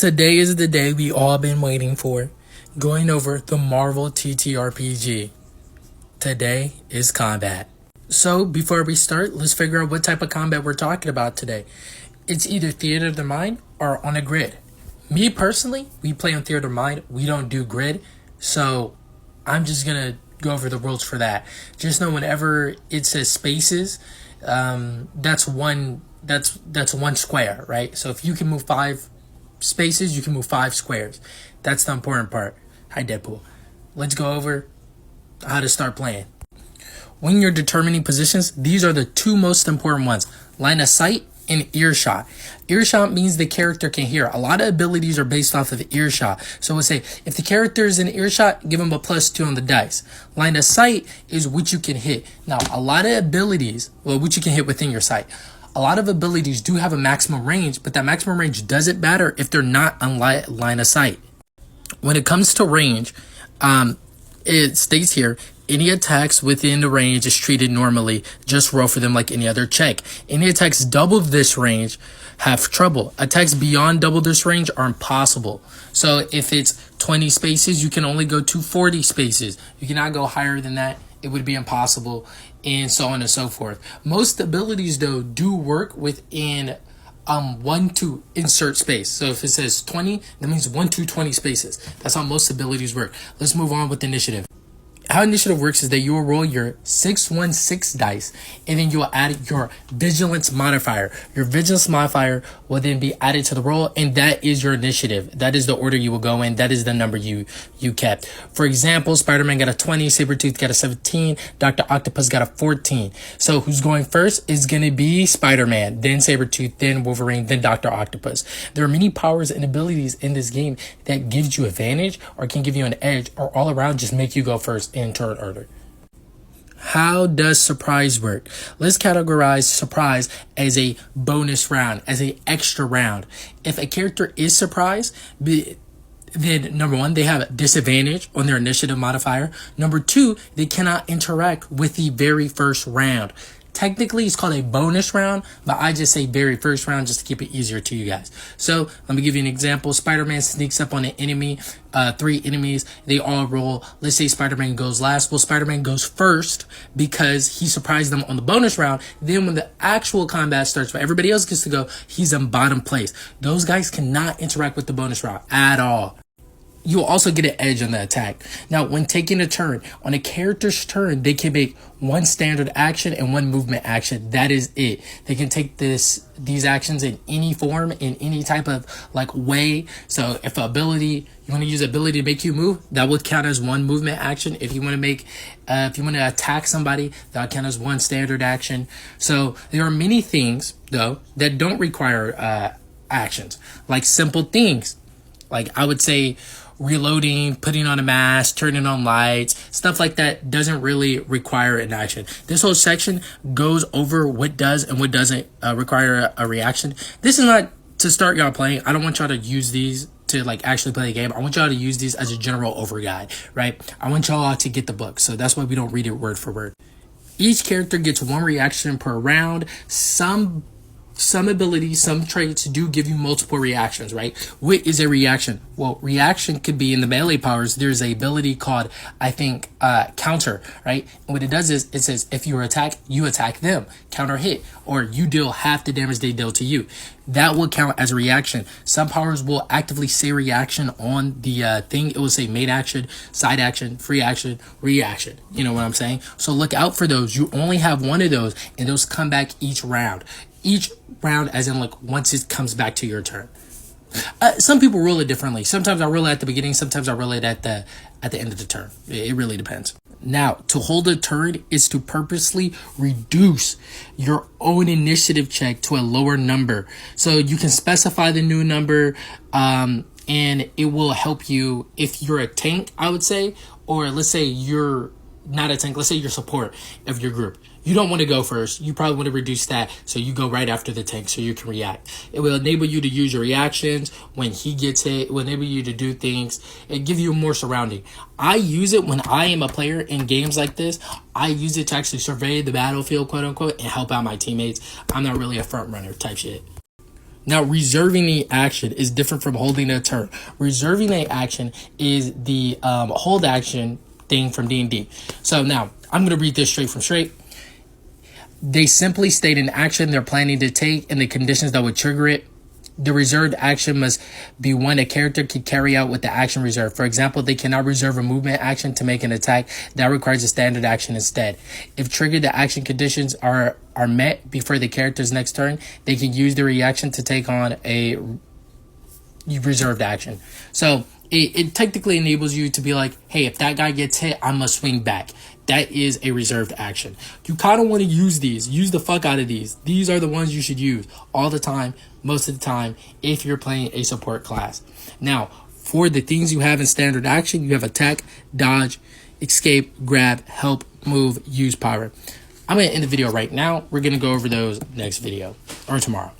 Today is the day we all been waiting for, going over the Marvel TTRPG. Today is combat. So before we start, let's figure out what type of combat we're talking about today. It's either Theater of the Mind or on a grid. Me personally, we play on Theater of the Mind. We don't do grid, so I'm just gonna go over the rules for that. Just know whenever it says spaces, that's one square, right? So if you can move 5 spaces, you can move 5 squares. That's the important part. Hi, Deadpool. Let's go over how to start playing. When you're determining positions, these are the 2 most important ones: line of sight and earshot. Earshot means the character can hear. A lot of abilities are based off of earshot. So we'll say if the character is in earshot, give them a +2 on the dice. Line of sight is what you can hit. Now, a lot of abilities, what you can hit within your sight. A lot of abilities do have a maximum range, but that maximum range doesn't matter if they're not on line of sight. When it comes to range, it states here, any attacks within the range is treated normally. Just roll for them like any other check. Any attacks double this range have trouble. Attacks beyond double this range are impossible. So if it's 20 spaces, you can only go to 40 spaces. You cannot go higher than that. It would be impossible, and so on and so forth. Most abilities, though, do work within 1 to insert space. So if it says 20, that means 1 to 20 spaces. That's how most abilities work. Let's move on with initiative. How initiative works is that you will roll your 616 dice, and then you will add your vigilance modifier. Your vigilance modifier will then be added to the roll, and that is your initiative. That is the order you will go in. That is the number you kept. For example, Spider-Man got a 20, Sabretooth got a 17, Dr. Octopus got a 14. So who's going first is going to be Spider-Man, then Sabretooth, then Wolverine, then Dr. Octopus. There are many powers and abilities in this game that gives you advantage or can give you an edge or all around just make you go first in turn order. How does surprise work? Let's categorize surprise as a bonus round, as an extra round. If a character is surprised, then number 1, they have a disadvantage on their initiative modifier. Number 2, they cannot interact with the very first round. Technically, it's called a bonus round, but I just say very first round just to keep it easier to you guys. So let me give you an example. Spider-Man sneaks up on an enemy, 3 enemies. They all roll. Let's say Spider-Man goes last. Well, Spider-Man goes first because he surprised them on the bonus round. Then when the actual combat starts, where everybody else gets to go, he's in bottom place. Those guys cannot interact with the bonus round at all. You'll also get an edge on the attack. Now, when taking a turn, on a character's turn, they can make 1 standard action and 1 movement action. That is it. They can take these actions in any form, in any type of way. So if you want to use ability to make you move, that would count as 1 movement action. If you want to attack somebody, that would count as 1 standard action. So there are many things though that don't require actions, like simple things. Like I would say, reloading, putting on a mask, turning on lights, stuff like that doesn't really require an action. This whole section goes over what does and what doesn't require a reaction. This is not to start y'all playing. I don't want y'all to use these to actually play the game. I want y'all to use these as a general over guide, right? I want y'all to get the book. So that's why we don't read it word for word. Each character gets 1 reaction per round. Some abilities, some traits do give you multiple reactions, right? What is a reaction? Well, reaction could be in the melee powers. There's a ability called, counter, right? And what it does is it says if you attack them, counter hit, or you deal half the damage they deal to you. That will count as a reaction. Some powers will actively say reaction on the thing. It will say main action, side action, free action, reaction. You know what I'm saying? So look out for those. You only have 1 of those, and those come back each round. Each round, as in once it comes back to your turn. Some people roll it differently. Sometimes I roll it at the beginning. Sometimes I roll it at the end of the turn. It really depends. Now, to hold a turn is to purposely reduce your own initiative check to a lower number. So you can specify the new number, and it will help you if you're a tank, I would say, or let's say you're not a tank. Let's say you're support of your group. You don't want to go first. You probably want to reduce that, so you go right after the tank so you can react. It will enable you to use your reactions when he gets hit. It will enable you to do things and give you more surrounding. I use it when I am a player in games like this. I use it to actually survey the battlefield, quote unquote, and help out my teammates. I'm not really a front runner type shit. Now, reserving the action is different from holding a turn. Reserving the action is the hold action thing from D&D. So now, I'm going to read this straight from straight. They simply state an action they're planning to take and the conditions that would trigger it. The reserved action must be one a character can carry out with the action reserved. For example, they cannot reserve a movement action to make an attack. That requires a standard action instead. If triggered, the action conditions are met before the character's next turn, they can use the reaction to take on a reserved action. So it technically enables you to be like, hey, if that guy gets hit, I must swing back. That is a reserved action. You kind of want to use these. Use the fuck out of these. These are the ones you should use all the time, most of the time, if you're playing a support class. Now, for the things you have in standard action, you have attack, dodge, escape, grab, help, move, use power. I'm going to end the video right now. We're going to go over those next video or tomorrow.